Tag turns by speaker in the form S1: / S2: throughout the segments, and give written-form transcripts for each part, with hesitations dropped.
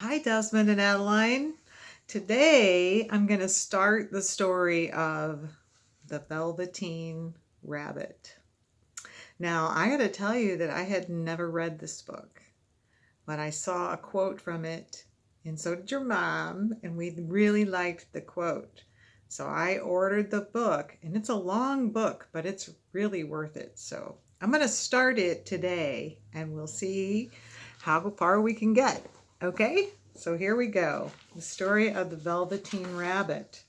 S1: Hi, Desmond and Adeline. Today I'm going to start the story of the Velveteen Rabbit. Now, I got to tell you that I had never read this book, but I saw a quote from it, and so did your mom, and we really liked the quote. So I ordered the book, and it's a long book, but it's really worth it. So I'm going to start it today, and we'll see how far we can get. Okay? So here we go. The story of the Velveteen Rabbit.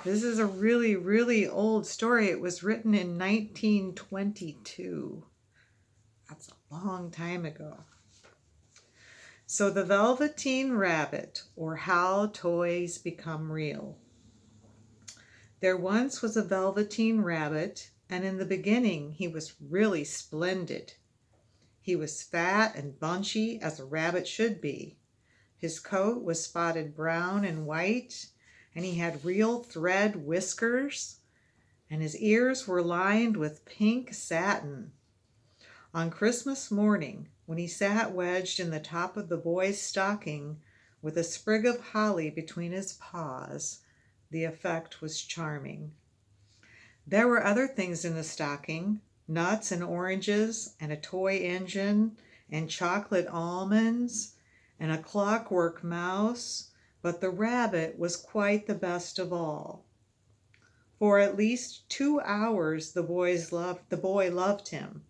S1: This is a really, really old story. It was written in 1922. That's a long time ago. So, the Velveteen Rabbit, or How Toys Become Real. There once was a Velveteen Rabbit, and in the beginning he was really splendid. He was fat and bunchy as a rabbit should be. His coat was spotted brown and white, and he had real thread whiskers, and his ears were lined with pink satin. On Christmas morning, when he sat wedged in the top of the boy's stocking with a sprig of holly between his paws, the effect was charming. There were other things in the stocking: nuts and oranges, and a toy engine, and chocolate almonds, and a clockwork mouse, but the rabbit was quite the best of all. For at least 2 hours the boy loved him,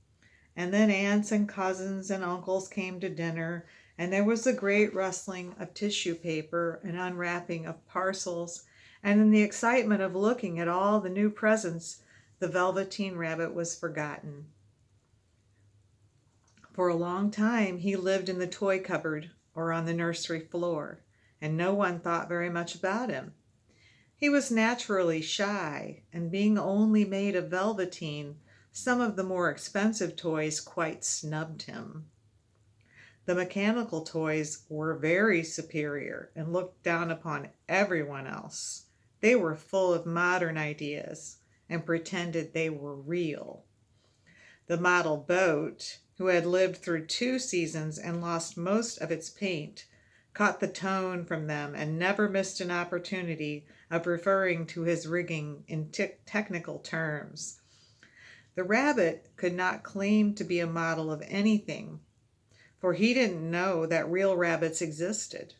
S1: and then aunts and cousins and uncles came to dinner, and there was a great rustling of tissue paper and unwrapping of parcels, and in the excitement of looking at all the new presents, the Velveteen Rabbit was forgotten. For a long time he lived in the toy cupboard or on the nursery floor, and no one thought very much about him. He was naturally shy, and being only made of velveteen, some of the more expensive toys quite snubbed him. The mechanical toys were very superior and looked down upon everyone else. They were full of modern ideas and pretended they were real. The model boat, who had lived through 2 seasons and lost most of its paint, caught the tone from them and never missed an opportunity of referring to his rigging in technical terms. The rabbit could not claim to be a model of anything, for he didn't know that real rabbits existed.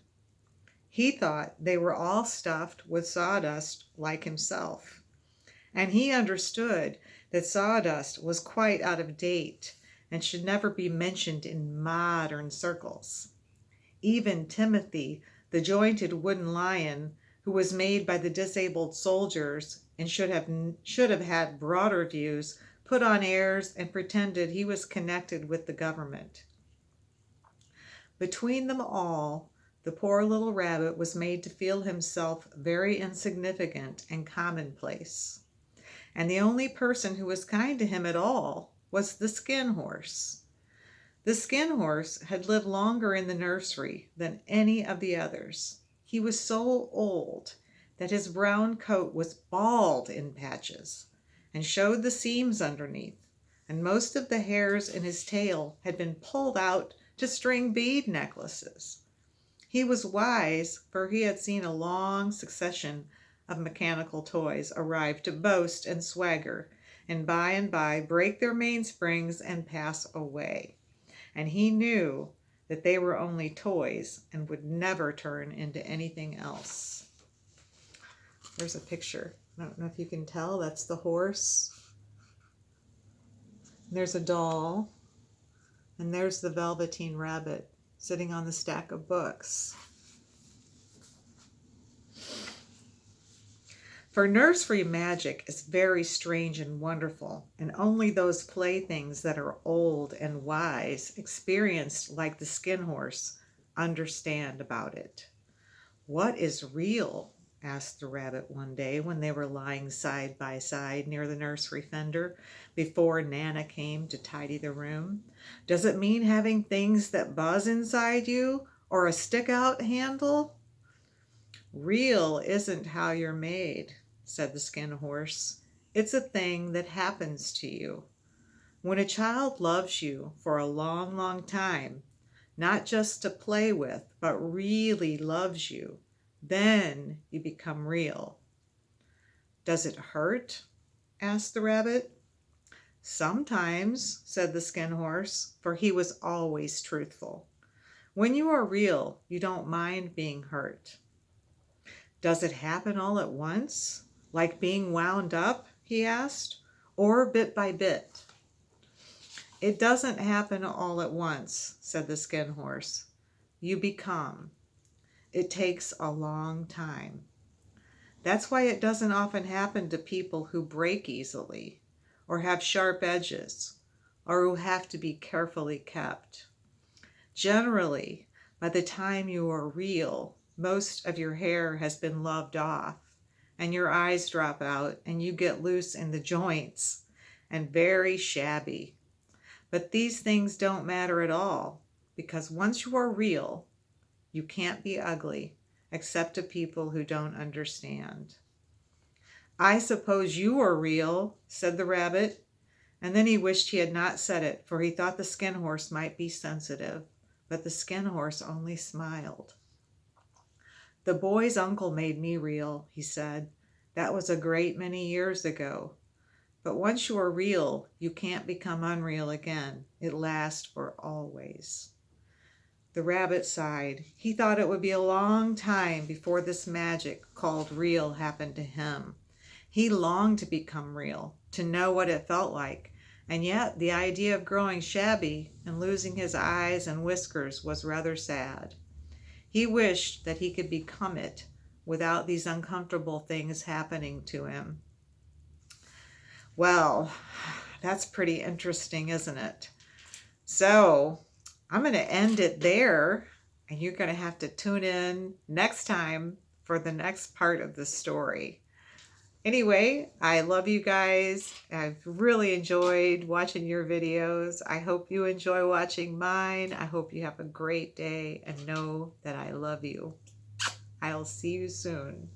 S1: He thought they were all stuffed with sawdust like himself, and he understood that sawdust was quite out of date and should never be mentioned in modern circles. Even Timothy, the jointed wooden lion, who was made by the disabled soldiers and should have had broader views, put on airs and pretended he was connected with the government. Between them all, the poor little rabbit was made to feel himself very insignificant and commonplace. And the only person who was kind to him at all was the Skin Horse. The Skin Horse had lived longer in the nursery than any of the others. He was so old that his brown coat was bald in patches and showed the seams underneath, and most of the hairs in his tail had been pulled out to string bead necklaces. He was wise, for he had seen a long succession of mechanical toys arrive to boast and swagger, and by break their mainsprings and pass away. And he knew that they were only toys and would never turn into anything else. There's a picture. I don't know if you can tell. That's the horse. There's a doll. And there's the Velveteen Rabbit sitting on the stack of books. For nursery magic is very strange and wonderful, and only those playthings that are old and wise, experienced like the Skin Horse, understand about it. "What is real?" asked the rabbit one day when they were lying side by side near the nursery fender before Nana came to tidy the room. "Does it mean having things that buzz inside you, or a stick-out handle?" "Real isn't how you're made," said the Skin Horse. "It's a thing that happens to you. When a child loves you for a long, long time, not just to play with, but really loves you, then you become real. Does it hurt? Asked the rabbit. Sometimes, said the skin horse, for he was always truthful. When you are real, you don't mind being hurt. Does it happen all at once, like being wound up, he asked, or bit by bit? It doesn't happen all at once, said the skin horse. You become. It takes a long time. That's why it doesn't often happen to people who break easily, or have sharp edges, or who have to be carefully kept. Generally, by the time you are real, most of your hair has been loved off, and your eyes drop out, and you get loose in the joints, and very shabby. But these things don't matter at all, because once you are real, you can't be ugly, except to people who don't understand. I suppose you are real, said the rabbit, and then he wished he had not said it, for he thought the skin horse might be sensitive, but the skin horse only smiled. The boy's uncle made me real, he said. That was a great many years ago. But once you are real, you can't become unreal again. It lasts for always. The rabbit sighed. He thought it would be a long time before this magic called real happened to him. He longed to become real, to know what it felt like, and yet the idea of growing shabby and losing his eyes and whiskers was rather sad. He wished that he could become it without these uncomfortable things happening to him. Well, that's pretty interesting, isn't it? So I'm going to end it there, and you're going to have to tune in next time for the next part of the story. Anyway, I love you guys. I've really enjoyed watching your videos. I hope you enjoy watching mine. I hope you have a great day and know that I love you. I'll see you soon.